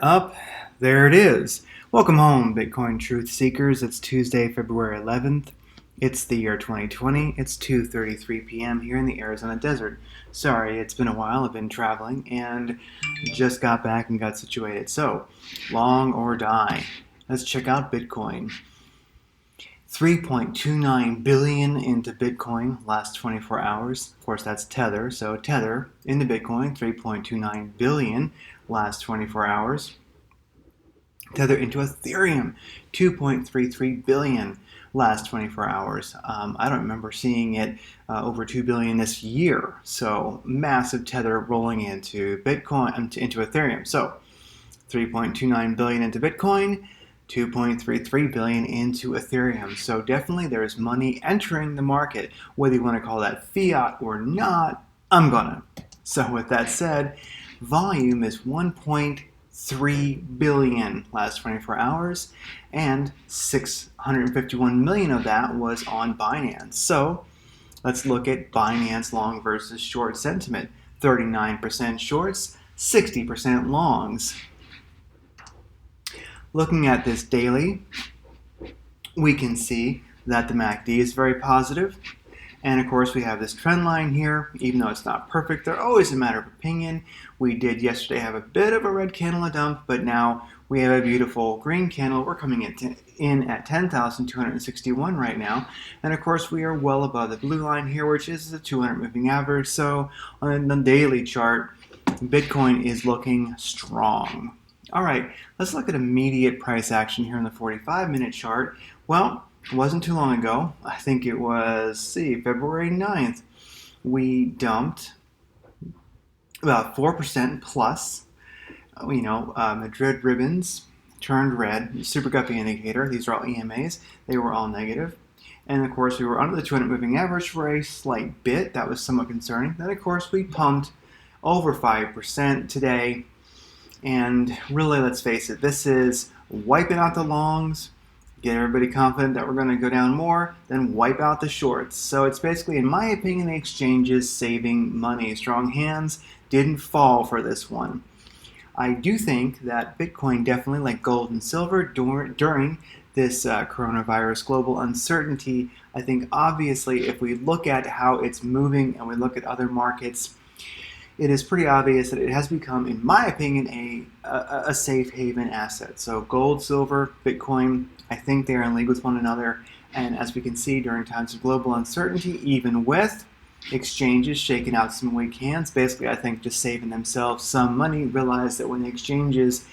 Up, there it is. Welcome home, Bitcoin Truth Seekers. It's Tuesday, February 11th. It's the year 2020. It's 2:33 p.m. here in the Arizona desert. Sorry, it's been a while. I've been traveling and just got back and got situated. So, long or die. Let's check out Bitcoin. 3.29 billion into Bitcoin last 24 hours. Of course, that's Tether. So Tether into Bitcoin, 3.29 billion last 24 hours. Tether into Ethereum, 2.33 billion last 24 hours. I don't remember seeing it over 2 billion this year. So massive Tether rolling into Bitcoin, into Ethereum. So 3.29 billion into Bitcoin, 2.33 billion into Ethereum. So definitely there's money entering the market, whether you want to call that fiat or not, I'm gonna. So with that said, volume is 1.3 billion last 24 hours, and 651 million of that was on Binance. So let's look at Binance long versus short sentiment. 39% shorts, 60% longs. Looking at this daily, we can see that the MACD is very positive. And of course, we have this trend line here. Even though it's not perfect, they're always a matter of opinion. We did yesterday have a bit of a red candle, a dump, but now we have a beautiful green candle. We're coming in at 10,261 right now. And of course, we are well above the blue line here, which is the 200 moving average. So on the daily chart, Bitcoin is looking strong. All right, let's look at immediate price action here in the 45-minute chart. Well, it wasn't too long ago. I think it was, February 9th. We dumped about 4% plus. Madrid ribbons turned red. Super guppy indicator. These are all EMAs. They were all negative. And of course, we were under the 200 moving average for a slight bit. That was somewhat concerning. Then, of course, we pumped over 5% today. And really, let's face it, this is wiping out the longs, get everybody confident that we're going to go down more, then wipe out the shorts. So it's basically, in my opinion, the exchanges saving money. Strong hands didn't fall for this one. I do think that Bitcoin definitely, like gold and silver, during this coronavirus global uncertainty, I think obviously if we look at how it's moving and we look at other markets, it is pretty obvious that it has become, in my opinion, a safe haven asset. So gold, silver, Bitcoin, I think they're in league with one another. And as we can see during times of global uncertainty, even with exchanges shaking out some weak hands, basically I think just saving themselves some money, realize that when the exchanges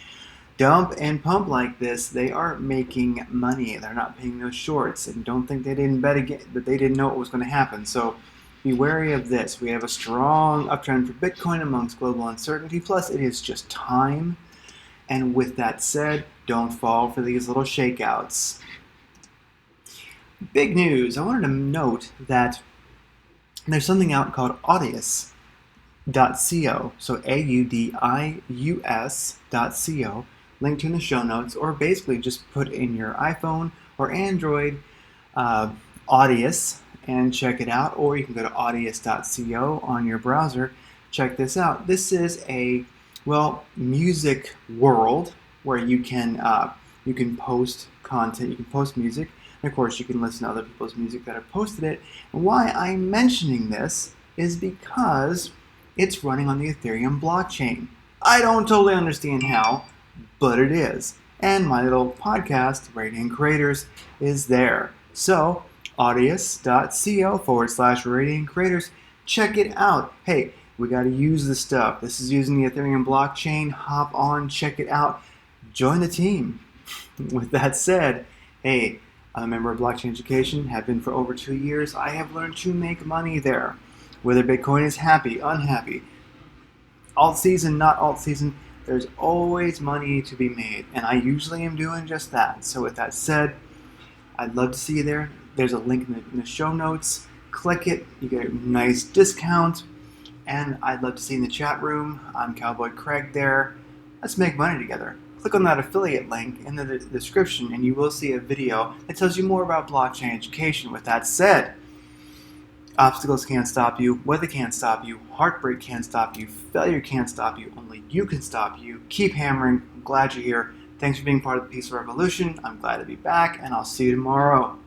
dump and pump like this, they are making money. They're not paying those shorts, and don't think they didn't bet again, that they didn't know what was going to happen. So be wary of this. We have a strong uptrend for Bitcoin amongst global uncertainty. Plus, it is just time. And with that said, don't fall for these little shakeouts. Big news. I wanted to note that there's something out called Audius.co. So AUDIUS.co. Link to in the show notes. Or basically just put in your iPhone or Android Audius and check it out, or you can go to audius.co on your browser. Check this out. This is a music world where you can post content, you can post music, and of course you can listen to other people's music that have posted it. And why I'm mentioning this is because it's running on the Ethereum blockchain. I don't totally understand how, but it is. And my little podcast, Radiant Creators, is there. So audius.co/Radiant Creators. Check it out. Hey, we got to use this stuff. This is using the Ethereum blockchain. Hop on, check it out. Join the team. With that said, hey, I'm a member of Blockchain Education, have been for over 2 years. I have learned to make money there. Whether Bitcoin is happy, unhappy, alt season, not alt season, there's always money to be made. And I usually am doing just that. So with that said, I'd love to see you there. There's a link in the show notes. Click it. You get a nice discount. And I'd love to see you in the chat room. I'm Cowboy Craig there. Let's make money together. Click on that affiliate link in the description and you will see a video that tells you more about blockchain education. With that said, Obstacles can't stop you, weather can't stop you, heartbreak can't stop you, failure can't stop you, only you can stop you. Keep hammering. I'm glad you're here. Thanks for being part of the Peaceful Revolution. I'm glad to be back, and I'll see you tomorrow.